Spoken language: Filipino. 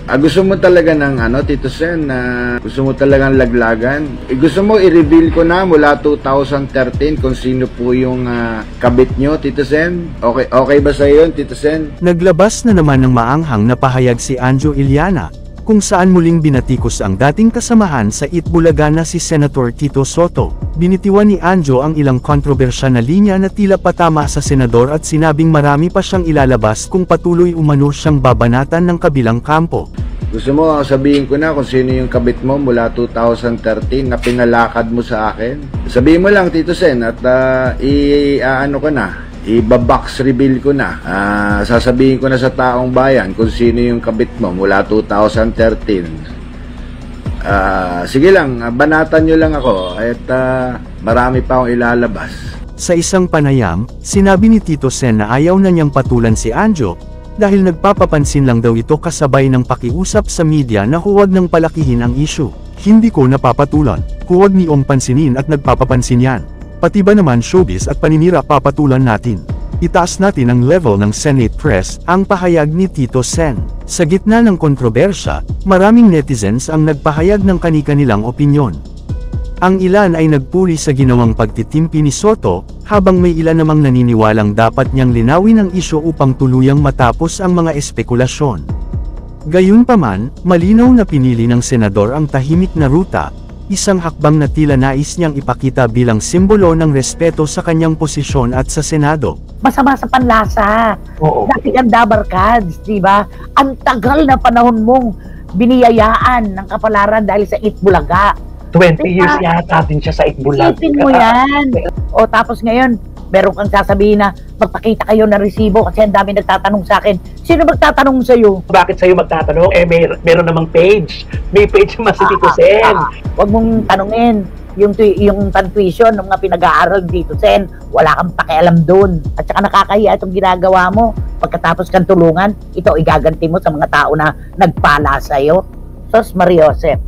Gusto mo talaga ng Tito Sen, gusto mo talagang laglagan? Gusto mo i-reveal ko na mula 2013 kung sino po yung kabit nyo, Tito Sen? Okay ba sa yun, Tito Sen? Naglabas na naman ng maanghang na pahayag si Anjo Iliana, kung saan muling binatikos ang dating kasamahan sa Itbulaga na si Senator Tito Soto. Binitiwan ni Anjo ang ilang kontrobersyal na linya na tila patama sa senador at sinabing marami pa siyang ilalabas kung patuloy umano siyang babanatan ng kabilang kampo. Gusto mo sabihin ko na kung sino yung kabit mo mula 2013 na pinalakad mo sa akin? Sabihin mo lang, Tito Sen, at i-box reveal ko na. Sasabihin ko na sa taong bayan kung sino yung kabit mo mula 2013. Sige lang, banatan nyo lang ako at marami pa akong ilalabas. Sa isang panayam, sinabi ni Tito Sen na ayaw na niyang patulan si Anjo, dahil nagpapapansin lang daw ito kasabay ng pakiusap sa media na huwag nang palakihin ang issue. Hindi ko napapatulan, huwag niyong pansinin at nagpapapansin yan. Pati ba naman showbiz at paninira papatulan natin? Itaas natin ang level ng Senate Press, ang pahayag ni Tito Sen. Sa gitna ng kontrobersya, maraming netizens ang nagpahayag ng kani-kanilang opinyon. Ang ilan ay nagpuri sa ginawang pagtitimpi ni Soto, habang may ilan namang naniniwalang dapat niyang linawin ang isyu upang tuluyang matapos ang mga espekulasyon. Gayunpaman, malinaw na pinili ng senador ang tahimik na ruta, isang hakbang na tila nais niyang ipakita bilang simbolo ng respeto sa kanyang posisyon at sa Senado. Masama sa panlasa. Oo. Dati kang dabarkads, di ba? Ang tagal na panahon mong biniyayaan ng kapalaran dahil sa Itbulaga. 20 years yata din siya sa Itbulaga. Isipin mo yan. O tapos ngayon, meron kang sasabihin na magpakita kayo ng resibo kasi ang dami nagtatanong sa akin. Sino magtatanong sa'yo? Bakit sa'yo magtatanong? Meron namang page. May page naman si Tito Sen. Huwag mong tanungin yung tuition ng mga pinag-aaral dito, Sen. Wala kang pakialam doon. At saka nakakahiya itong ginagawa mo. Pagkatapos kang tulungan, ito igaganti mo sa mga tao na nagpala sa'yo. Sos Mariosep.